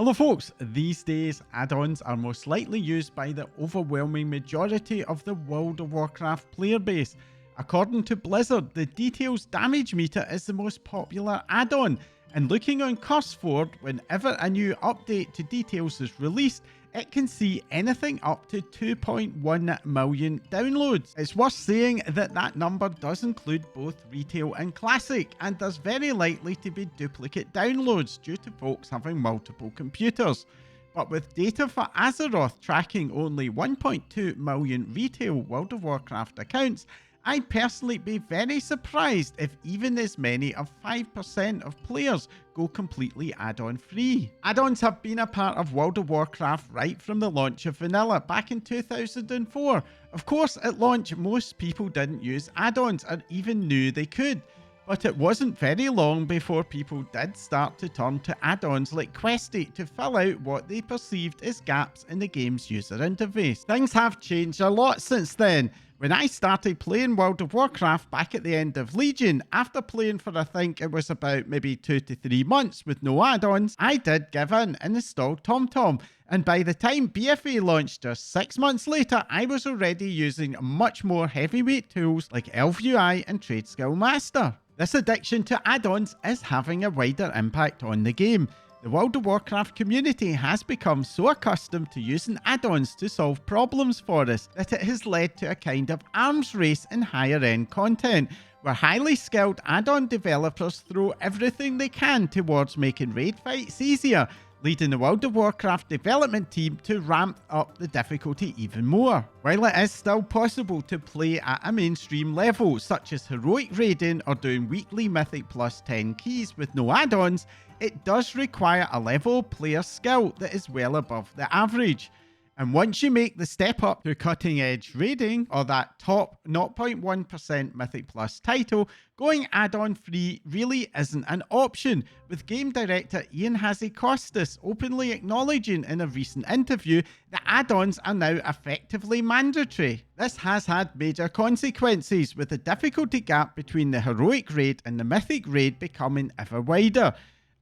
Hello folks, these days add-ons are most likely used by the overwhelming majority of the World of Warcraft player base. According to Blizzard, the Details damage meter is the most popular add-on, and looking on CurseFord, whenever a new update to Details is released, it can see anything up to 2.1 million downloads. It's worth saying that that number does include both retail and classic, and there's very likely to be duplicate downloads due to folks having multiple computers. But with data for Azeroth tracking only 1.2 million retail World of Warcraft accounts, I'd personally be very surprised if even as many of 5% of players go completely add-on free. Add-ons have been a part of World of Warcraft right from the launch of Vanilla back in 2004. Of course, at launch, most people didn't use add-ons or even knew they could. But it wasn't very long before people did start to turn to add-ons like Questy to fill out what they perceived as gaps in the game's user interface. Things have changed a lot since then. When I started playing World of Warcraft back at the end of Legion, after playing for I think it was about maybe 2 to 3 months with no add-ons, I did give in and installed TomTom. And by the time BFA launched just 6 months later, I was already using much more heavyweight tools like ElfUI and TradeSkill Master. This addiction to add-ons is having a wider impact on the game. The World of Warcraft community has become so accustomed to using add-ons to solve problems for us that it has led to a kind of arms race in higher end content, where highly skilled add-on developers throw everything they can towards making raid fights easier, leading the World of Warcraft development team to ramp up the difficulty even more. While it is still possible to play at a mainstream level, such as heroic raiding or doing weekly Mythic plus 10 keys with no add-ons, it does require a level of player skill that is well above the average. And once you make the step up to cutting edge raiding or that top 0.1% Mythic Plus title, going add-on free really isn't an option, with game director Hazzikostas openly acknowledging in a recent interview that add-ons are now effectively mandatory. This has had major consequences, with the difficulty gap between the heroic raid and the mythic raid becoming ever wider.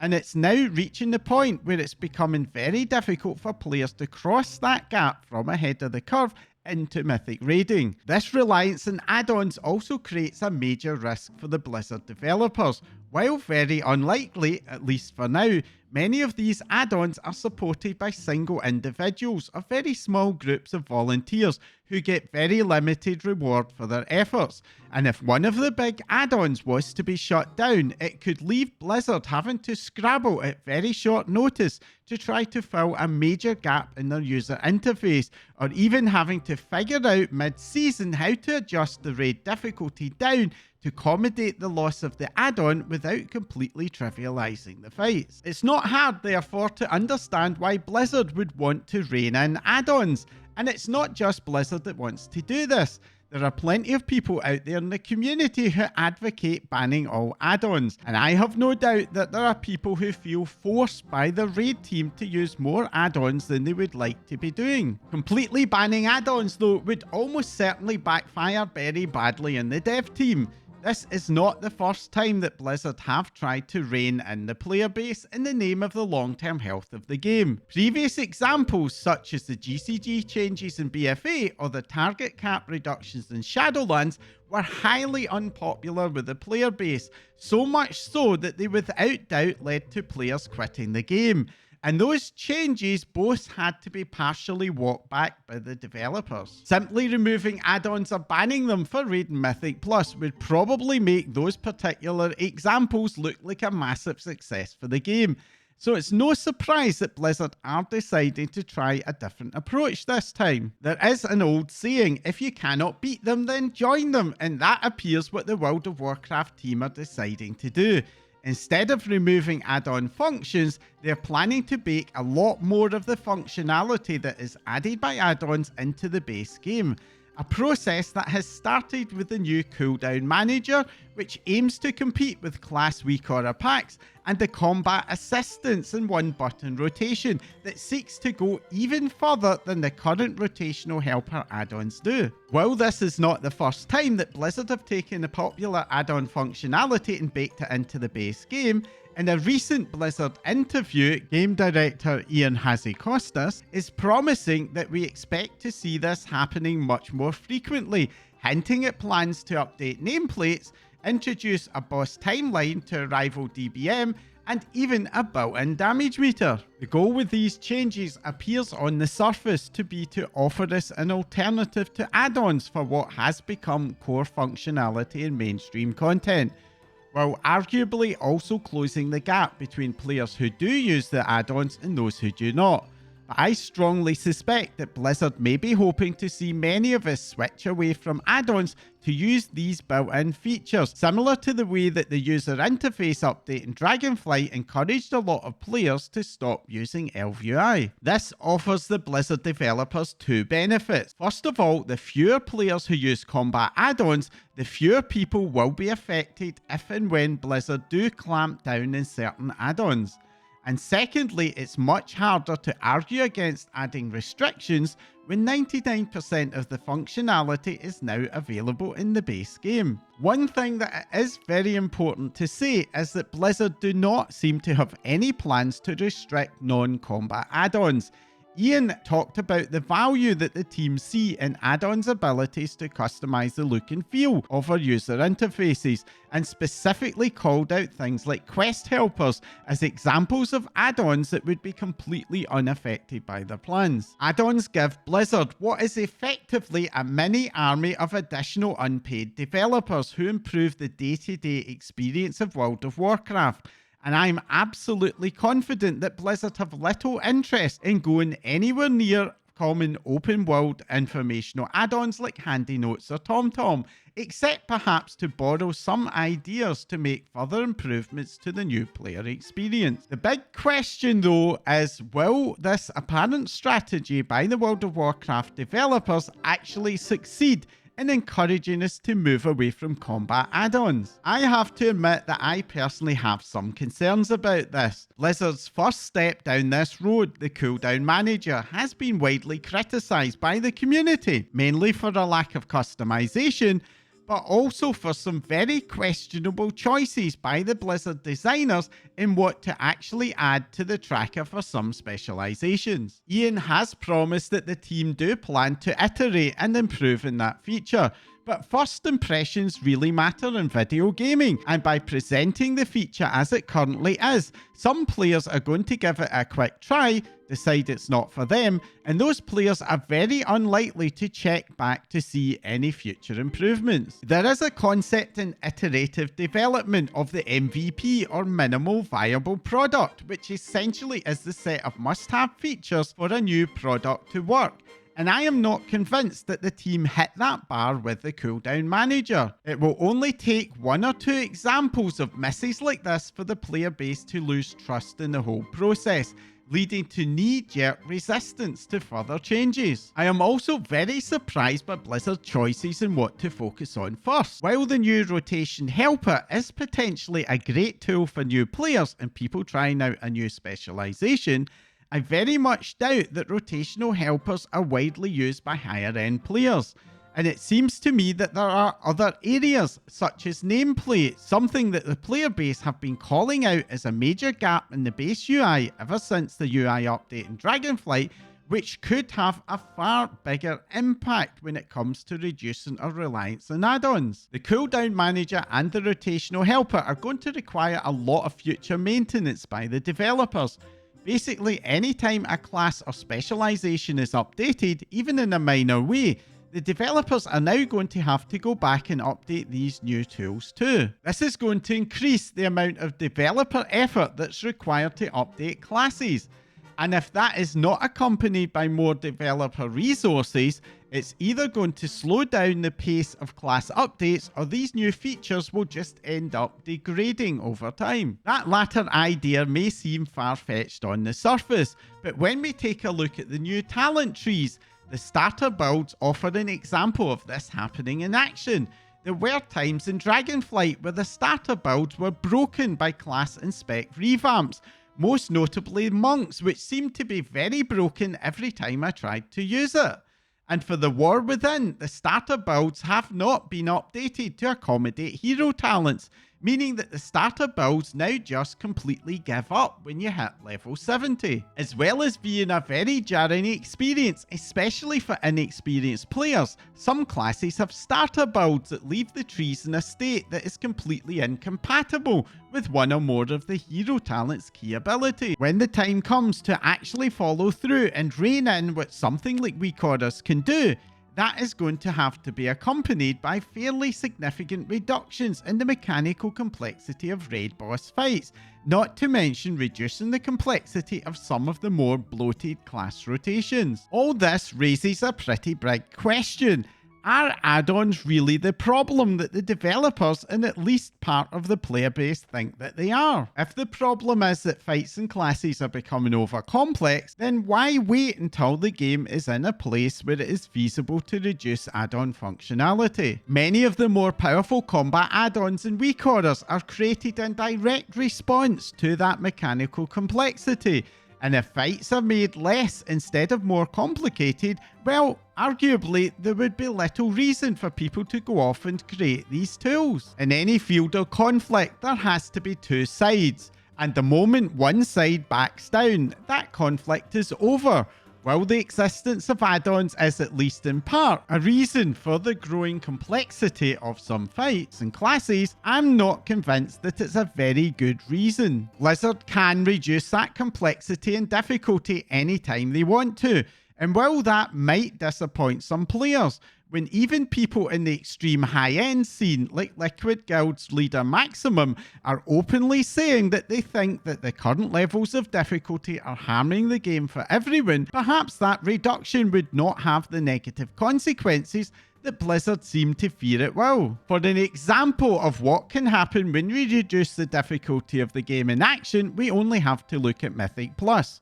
And it's now reaching the point where it's becoming very difficult for players to cross that gap from ahead of the curve into mythic raiding. This reliance on add-ons also creates a major risk for the Blizzard developers. While very unlikely, at least for now, many of these add-ons are supported by single individuals or very small groups of volunteers who get very limited reward for their efforts. And if one of the big add-ons was to be shut down, it could leave Blizzard having to scrabble at very short notice to try to fill a major gap in their user interface, or even having to figure out mid-season how to adjust the raid difficulty down to accommodate the loss of the add-on without completely trivializing the fights. It's not hard, therefore, to understand why Blizzard would want to rein in add-ons. And it's not just Blizzard that wants to do this. There are plenty of people out there in the community who advocate banning all add-ons, and I have no doubt that there are people who feel forced by the raid team to use more add-ons than they would like to be doing. Completely banning add-ons, though, would almost certainly backfire very badly in the dev team. This is not the first time that Blizzard have tried to rein in the player base in the name of the long-term health of the game. Previous examples, such as the GCG changes in BFA or the target cap reductions in Shadowlands, were highly unpopular with the player base, so much so that they without doubt led to players quitting the game. And those changes both had to be partially walked back by the developers. Simply removing add-ons or banning them for Raid Mythic Plus would probably make those particular examples look like a massive success for the game. So it's no surprise that Blizzard are deciding to try a different approach this time. There is an old saying, if you cannot beat them, then join them, and that appears what the World of Warcraft team are deciding to do. Instead of removing add-on functions, they're planning to bake a lot more of the functionality that is added by add-ons into the base game. A process that has started with the new cooldown manager, which aims to compete with class weak aura packs, and the combat assistance and one-button rotation that seeks to go even further than the current rotational helper add-ons do. While this is not the first time that Blizzard have taken the popular add-on functionality and baked it into the base game, In a recent Blizzard interview, game director Hazzikostas is promising that we expect to see this happening much more frequently, hinting at plans to update nameplates, introduce a boss timeline to rival DBM, and even a built-in damage meter. The goal with these changes appears on the surface to be to offer us an alternative to add-ons for what has become core functionality in mainstream content, while arguably also closing the gap between players who do use the add-ons and those who do not. But I strongly suspect that Blizzard may be hoping to see many of us switch away from add-ons to use these built-in features, similar to the way that the user interface update in Dragonflight encouraged a lot of players to stop using ElvUI. This offers the Blizzard developers two benefits. First of all, the fewer players who use combat add-ons, the fewer people will be affected if and when Blizzard do clamp down in certain add-ons. And secondly, it's much harder to argue against adding restrictions when 99% of the functionality is now available in the base game. One thing that is very important to say is that Blizzard do not seem to have any plans to restrict non-combat add-ons. Ian talked about the value that the team see in add-ons' abilities to customize the look and feel of our user interfaces, and specifically called out things like quest helpers as examples of add-ons that would be completely unaffected by their plans. Add-ons give Blizzard what is effectively a mini army of additional unpaid developers who improve the day-to-day experience of World of Warcraft. And I'm absolutely confident that Blizzard have little interest in going anywhere near common open world informational add-ons like Handy Notes or TomTom, except perhaps to borrow some ideas to make further improvements to the new player experience. The big question though is, will this apparent strategy by the World of Warcraft developers actually succeed in encouraging us to move away from combat add-ons? I have to admit that I personally have some concerns about this. Blizzard's first step down this road, the cooldown manager, has been widely criticised by the community, mainly for a lack of customization, but also for some very questionable choices by the Blizzard designers in what to actually add to the tracker for some specializations. Ian has promised that the team do plan to iterate and improve in that feature, but first impressions really matter in video gaming, and by presenting the feature as it currently is, some players are going to give it a quick try, decide it's not for them, and those players are very unlikely to check back to see any future improvements. There is a concept in iterative development of the MVP, or minimal viable product, which essentially is the set of must-have features for a new product to work. And I am not convinced that the team hit that bar with the cooldown manager. It will only take one or two examples of misses like this for the player base to lose trust in the whole process, leading to knee-jerk resistance to further changes. I am also very surprised by Blizzard's choices in what to focus on first. While the new rotation helper is potentially a great tool for new players and people trying out a new specialization, I very much doubt that rotational helpers are widely used by higher end players. And it seems to me that there are other areas, such as nameplate, something that the player base have been calling out as a major gap in the base UI ever since the UI update in Dragonflight, which could have a far bigger impact when it comes to reducing our reliance on add-ons. The cooldown manager and the rotational helper are going to require a lot of future maintenance by the developers. Basically, anytime a class or specialization is updated, even in a minor way, the developers are now going to have to go back and update these new tools too. This is going to increase the amount of developer effort that's required to update classes. And if that is not accompanied by more developer resources, it's either going to slow down the pace of class updates, or these new features will just end up degrading over time. That latter idea may seem far-fetched on the surface, but when we take a look at the new talent trees, the starter builds offer an example of this happening in action. There were times in Dragonflight where the starter builds were broken by class and spec revamps, most notably monks, which seemed to be very broken every time I tried to use it. And for the War Within, the starter builds have not been updated to accommodate hero talents, meaning that the starter builds now just completely give up when you hit level 70. As well as being a very jarring experience, especially for inexperienced players, some classes have starter builds that leave the trees in a state that is completely incompatible with one or more of the hero talent's key ability. When the time comes to actually follow through and rein in what something like Warcraft can do, that is going to have to be accompanied by fairly significant reductions in the mechanical complexity of raid boss fights, not to mention reducing the complexity of some of the more bloated class rotations. All this raises a pretty big question. Are add-ons really the problem that the developers and at least part of the player base think that they are? If the problem is that fights and classes are becoming over complex, then why wait until the game is in a place where it is feasible to reduce add-on functionality? Many of the more powerful combat add-ons in Warcraft are created in direct response to that mechanical complexity. And if fights are made less instead of more complicated, well, arguably there would be little reason for people to go off and create these tools. In any field of conflict, there has to be two sides, and the moment one side backs down, that conflict is over. While the existence of add-ons is, at least in part, a reason for the growing complexity of some fights and classes, I'm not convinced that it's a very good reason. Blizzard can reduce that complexity and difficulty anytime they want to, and while that might disappoint some players, when even people in the extreme high-end scene, like Liquid Guild's leader Maximum, are openly saying that they think that the current levels of difficulty are harming the game for everyone, perhaps that reduction would not have the negative consequences that Blizzard seem to fear it will. For an example of what can happen when we reduce the difficulty of the game in action, we only have to look at Mythic Plus.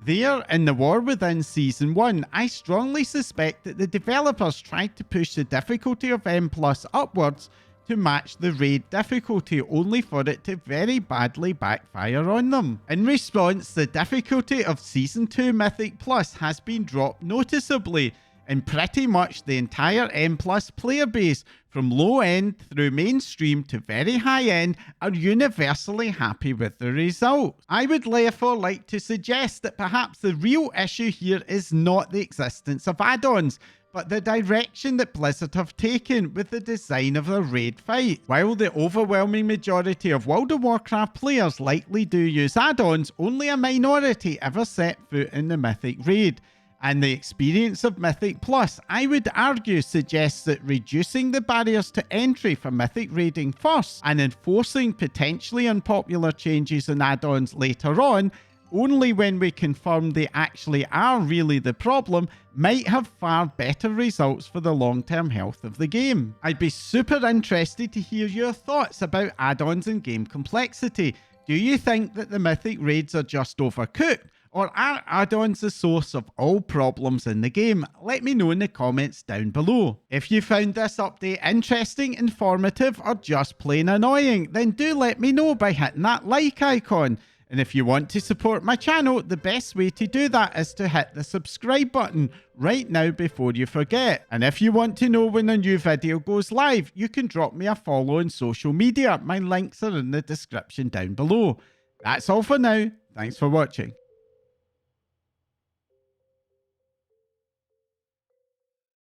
There, in the War Within Season 1, I strongly suspect that the developers tried to push the difficulty of M+ upwards to match the raid difficulty, only for it to very badly backfire on them. In response, the difficulty of Season 2 Mythic Plus has been dropped noticeably, and pretty much the entire M+ player base, from low end through mainstream to very high end, are universally happy with the result. I would therefore like to suggest that perhaps the real issue here is not the existence of add-ons, but the direction that Blizzard have taken with the design of their raid fight. While the overwhelming majority of World of Warcraft players likely do use add-ons, only a minority ever set foot in the Mythic raid. And the experience of Mythic Plus, I would argue, suggests that reducing the barriers to entry for Mythic raiding first and enforcing potentially unpopular changes and add-ons later on, only when we confirm they actually are really the problem, might have far better results for the long-term health of the game. I'd be super interested to hear your thoughts about add-ons and game complexity. Do you think that the Mythic raids are just overcooked? Or are add-ons the source of all problems in the game? Let me know in the comments down below. If you found this update interesting, informative, or just plain annoying, then do let me know by hitting that like icon. And if you want to support my channel, the best way to do that is to hit the subscribe button right now before you forget. And if you want to know when a new video goes live, you can drop me a follow on social media. My links are in the description down below. That's all for now. Thanks for watching.